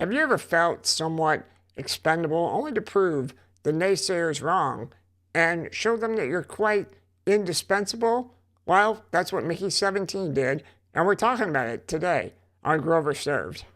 Have you ever felt somewhat expendable only to prove the naysayers wrong and show them that you're quite indispensable? Well, that's what Mickey 17 did, and we're talking about it today on Grover Served.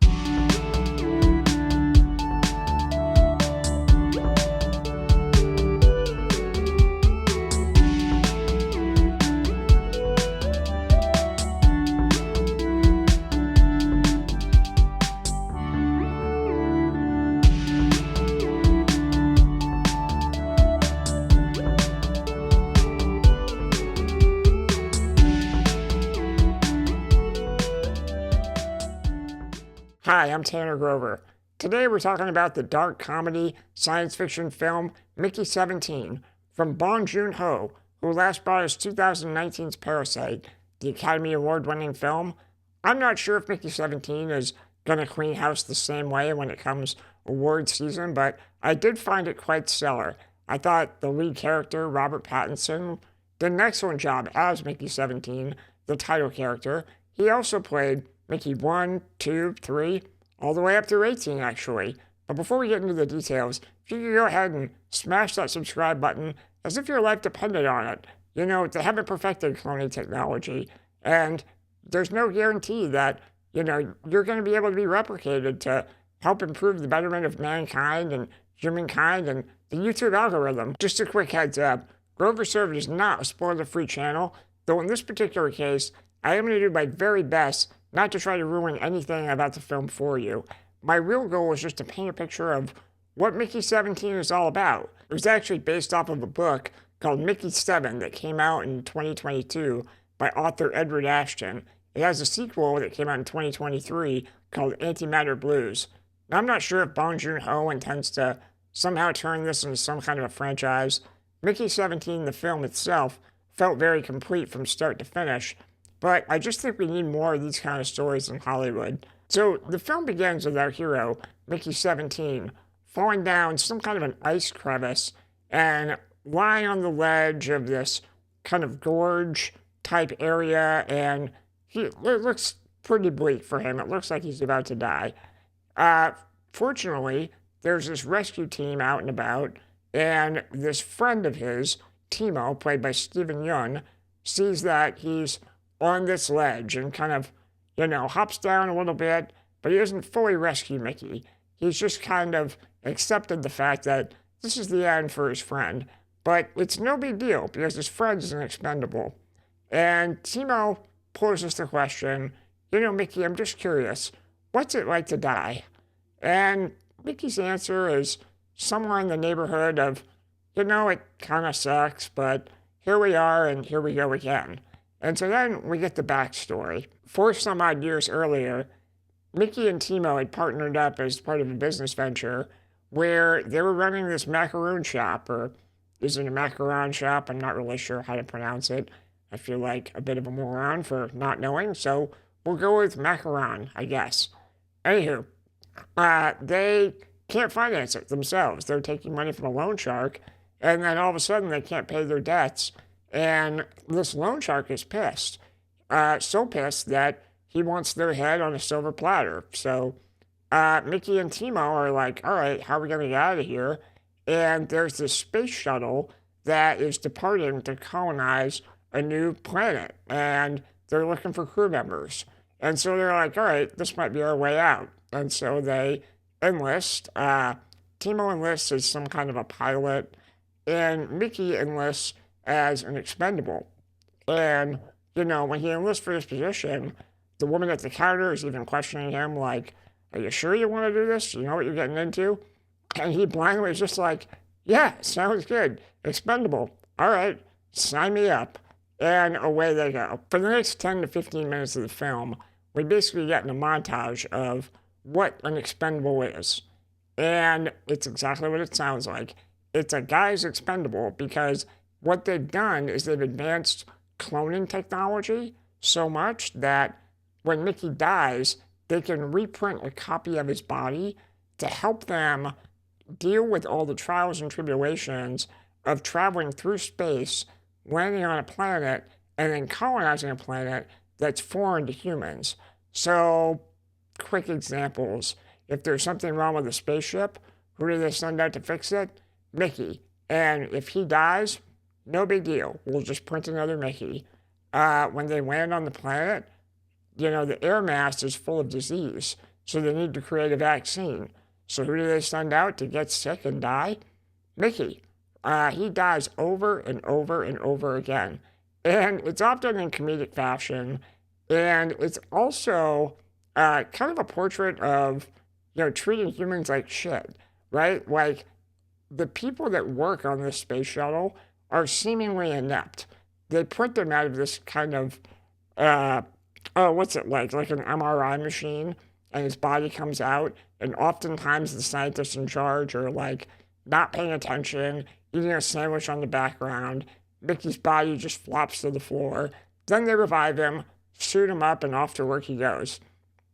Hi, I'm Tanner Grover. Today we're talking about the dark comedy science fiction film Mickey 17 from Bong Joon-ho, who last brought us 2019's Parasite, the Academy Award-winning film. I'm not sure if Mickey 17 is going to clean house the same way when it comes award season, but I did find it quite stellar. I thought the lead character, Robert Pattinson, did an excellent job as Mickey 17, the title character. He also played Mickey 1, 2, 3, all the way up to 18, actually. But before we get into the details, if you could go ahead and smash that subscribe button as if your life depended on it. You know, they haven't perfected cloning technology, and there's no guarantee that, you're going to be able to be replicated to help improve the betterment of mankind and humankind and the YouTube algorithm. Just a quick heads up, Grover Served is not a spoiler-free channel, though in this particular case, I am going to do my very best not to try to ruin anything about the film for you. My real goal is just to paint a picture of what Mickey 17 is all about. It was actually based off of a book called Mickey 7 that came out in 2022 by author Edward Ashton. It has a sequel that came out in 2023 called Antimatter Blues. Now, I'm not sure if Bong Joon-ho intends to somehow turn this into some kind of a franchise. Mickey 17, the film itself, felt very complete from start to finish, but I just think we need more of these kind of stories in Hollywood. So the film begins with our hero, Mickey 17, falling down some kind of an ice crevice and lying on the ledge of this kind of gorge type area, and it looks pretty bleak for him. It looks like he's about to die. Fortunately, there's this rescue team out and about, and this friend of his, Timo, played by Yeun, sees that he's on this ledge and kind of, hops down a little bit, but he doesn't fully rescue Mickey. He's just kind of accepted the fact that this is the end for his friend. But it's no big deal because his friend is expendable. And Timo poses the question, Mickey, I'm just curious, what's it like to die? And Mickey's answer is somewhere in the neighborhood of, it kind of sucks, but here we are and here we go again. And so then we get the backstory. 4 some odd years earlier, Mickey and Timo had partnered up as part of a business venture where they were running this macaroon shop, or is it a macaron shop? I'm not really sure how to pronounce it. I feel like a bit of a moron for not knowing, so we'll go with macaron, I guess. Anywho, they can't finance it themselves. They're taking money from a loan shark, and then all of a sudden they can't pay their debts. And this loan shark is pissed. So pissed that he wants their head on a silver platter. So Mickey and Timo are like, all right, how are we going to get out of here? And there's this space shuttle that is departing to colonize a new planet. And they're looking for crew members. And so they're like, all right, this might be our way out. And so they enlist. Timo enlists as some kind of a pilot. And Mickey enlists as an expendable. And, when he enlists for this position, the woman at the counter is even questioning him, like, are you sure you want to do this? You know what you're getting into? And he blindly is just like, yeah, sounds good. Expendable. All right, sign me up. And away they go. For the next 10 to 15 minutes of the film, we basically get in a montage of what an expendable is. And it's exactly what it sounds like. It's a guy's expendable because what they've done is they've advanced cloning technology so much that when Mickey dies, they can reprint a copy of his body to help them deal with all the trials and tribulations of traveling through space, landing on a planet, and then colonizing a planet that's foreign to humans. So, quick examples. if there's something wrong with the spaceship, who do they send out to fix it? Mickey. And if he dies, no big deal. We'll just print another Mickey. When they land on the planet, the air mass is full of disease, so they need to create a vaccine. So who do they send out to get sick and die? Mickey. He dies over and over and over again. And it's often in comedic fashion, and it's also kind of a portrait of, treating humans like shit, right? Like, the people that work on this space shuttle are seemingly inept. They put them out of this kind of, what's it like? Like an MRI machine, and his body comes out, and oftentimes the scientists in charge are like not paying attention, eating a sandwich on the background. Mickey's body just flops to the floor. Then they revive him, shoot him up, and off to work he goes.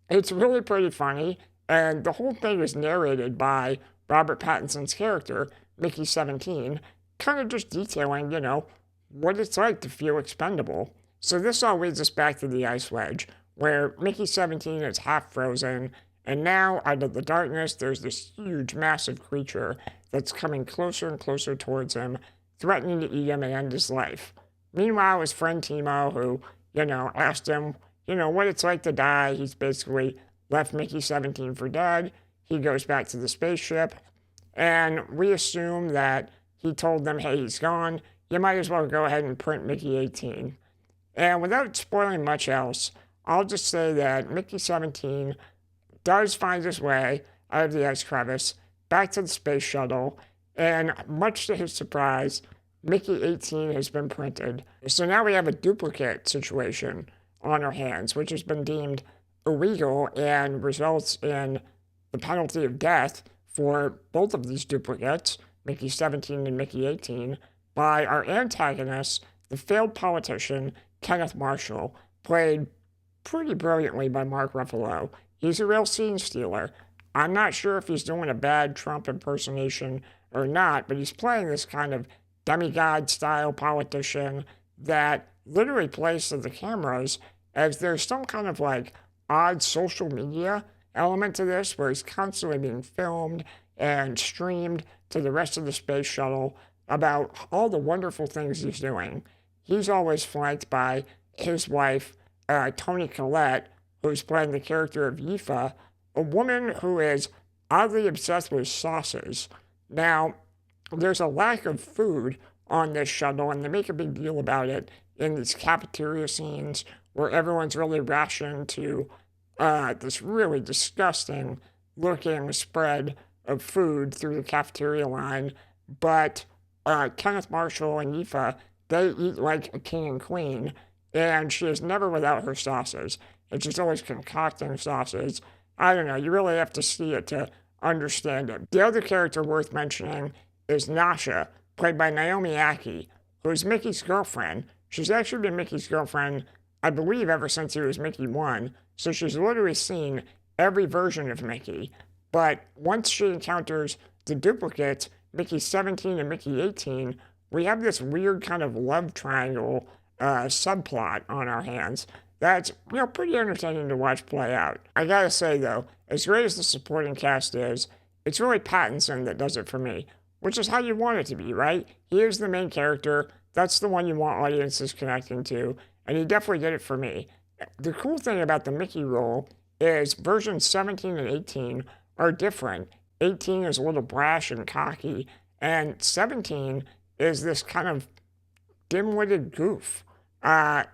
It's really pretty funny, and the whole thing is narrated by Robert Pattinson's character, Mickey 17, kind of just detailing, what it's like to feel expendable. So this all leads us back to the ice wedge, where Mickey 17 is half frozen, and now out of the darkness there's this huge, massive creature that's coming closer and closer towards him, threatening to eat him and end his life. Meanwhile, his friend Timo, who, asked him, what it's like to die, he's basically left Mickey 17 for dead. He goes back to the spaceship, and we assume that he told them, hey, he's gone. You might as well go ahead and print Mickey 18. And without spoiling much else, I'll just say that Mickey 17 does find his way out of the ice crevice back to the space shuttle, and much to his surprise, Mickey 18 has been printed. So now we have a duplicate situation on our hands, which has been deemed illegal and results in the penalty of death for both of these duplicates, Mickey 17 and Mickey 18, by our antagonist, the failed politician Kenneth Marshall, played pretty brilliantly by Mark Ruffalo. He's a real scene stealer. I'm not sure if he's doing a bad Trump impersonation or not, but he's playing this kind of demigod-style politician that literally plays to the cameras as there's some kind of like odd social media element to this where he's constantly being filmed and streamed to the rest of the space shuttle about all the wonderful things he's doing. He's always flanked by his wife, Toni Collette, who's playing the character of Yifa, a woman who is oddly obsessed with sauces. Now, there's a lack of food on this shuttle, and they make a big deal about it in these cafeteria scenes where everyone's really rationed to this really disgusting looking spread of food through the cafeteria line. But Kenneth Marshall and Yifa, they eat like a king and queen, and she is never without her sauces. And she's always concocting sauces. I don't know, you really have to see it to understand it. The other character worth mentioning is Nasha, played by Naomi Ackie, who's Mickey's girlfriend. She's actually been Mickey's girlfriend, I believe, ever since he was Mickey 1, so she's literally seen every version of Mickey. But once she encounters the duplicates, Mickey 17 and Mickey 18, we have this weird kind of love triangle subplot on our hands that's pretty entertaining to watch play out. I gotta say, though, as great as the supporting cast is, it's really Pattinson that does it for me, which is how you want it to be, right? He is the main character, that's the one you want audiences connecting to, and he definitely did it for me. The cool thing about the Mickey role is versions 17 and 18 are different. 18 is a little brash and cocky, and 17 is this kind of dim-witted goof.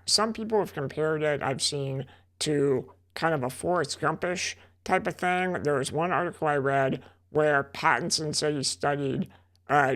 Some people have compared it, I've seen, to kind of a Forrest Gumpish type of thing. There was one article I read where Pattinson said he studied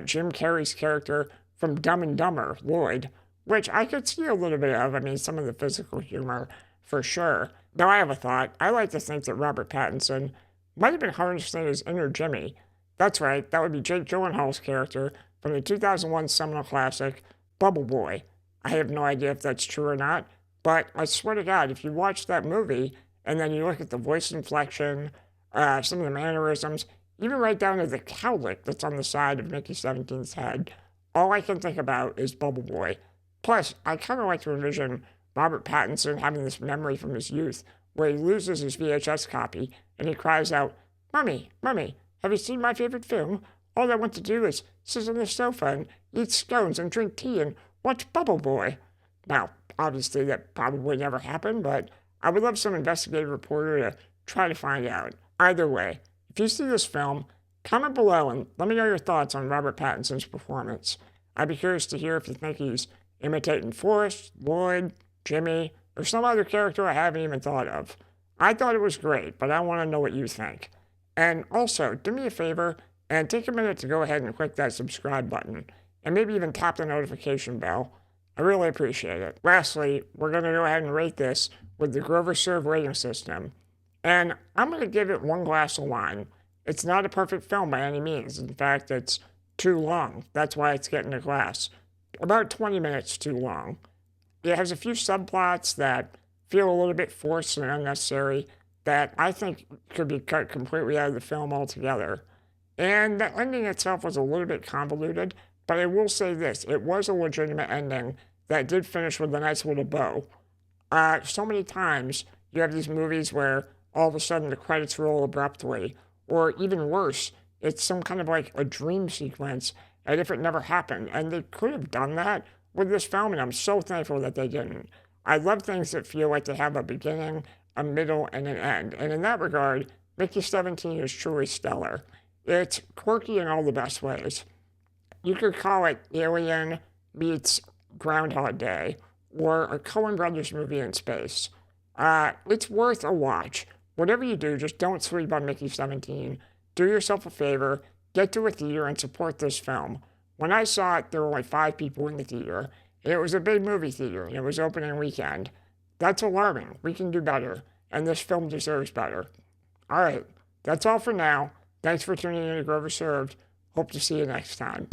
Jim Carrey's character from Dumb and Dumber, Lloyd, which I could see a little bit of. I mean, some of the physical humor, for sure. Now, I have a thought. I like to think that Robert Pattinson might have been harnessing his inner Jimmy. That's right, that would be Jake Gyllenhaal's character from the 2001 seminal classic, Bubble Boy. I have no idea if that's true or not, but I swear to God, if you watch that movie and then you look at the voice inflection, some of the mannerisms, even right down to the cowlick that's on the side of Mickey 17's head, all I can think about is Bubble Boy. Plus, I kind of like to envision Robert Pattinson having this memory from his youth where he loses his VHS copy and he cries out, Mummy, have you seen my favorite film? All I want to do is sit on the sofa and eat scones and drink tea and watch Bubble Boy. Now, obviously that probably never happened, but I would love some investigative reporter to try to find out. Either way, if you see this film, comment below and let me know your thoughts on Robert Pattinson's performance. I'd be curious to hear if you think he's imitating Forrest, Lloyd, Jimmy, or some other character I haven't even thought of. I thought it was great, but I want to know what you think. And also, do me a favor and take a minute to go ahead and click that subscribe button, and maybe even tap the notification bell. I really appreciate it. Lastly, we're going to go ahead and rate this with the groverserved rating system. And I'm going to give it 1 glass of wine. It's not a perfect film by any means. In fact, it's too long. That's why it's getting a glass. About 20 minutes too long. It has a few subplots that feel a little bit forced and unnecessary that I think could be cut completely out of the film altogether. And the ending itself was a little bit convoluted, but I will say this, it was a legitimate ending that did finish with a nice little bow. So many times you have these movies where all of a sudden the credits roll abruptly, or even worse, it's some kind of like a dream sequence as if it never happened, and they could have done that with this film, and I'm so thankful that they didn't. I love things that feel like they have a beginning, a middle, and an end, and in that regard, Mickey 17 is truly stellar. It's quirky in all the best ways. You could call it Alien meets Groundhog Day, or a Coen Brothers movie in space. It's worth a watch. Whatever you do, just don't sleep on Mickey 17. Do yourself a favor, get to a theater and support this film. When I saw it, there were only 5 people in the theater, and it was a big movie theater, and it was opening weekend. That's alarming. We can do better, and this film deserves better. All right, that's all for now. Thanks for tuning in to Grover Served. Hope to see you next time.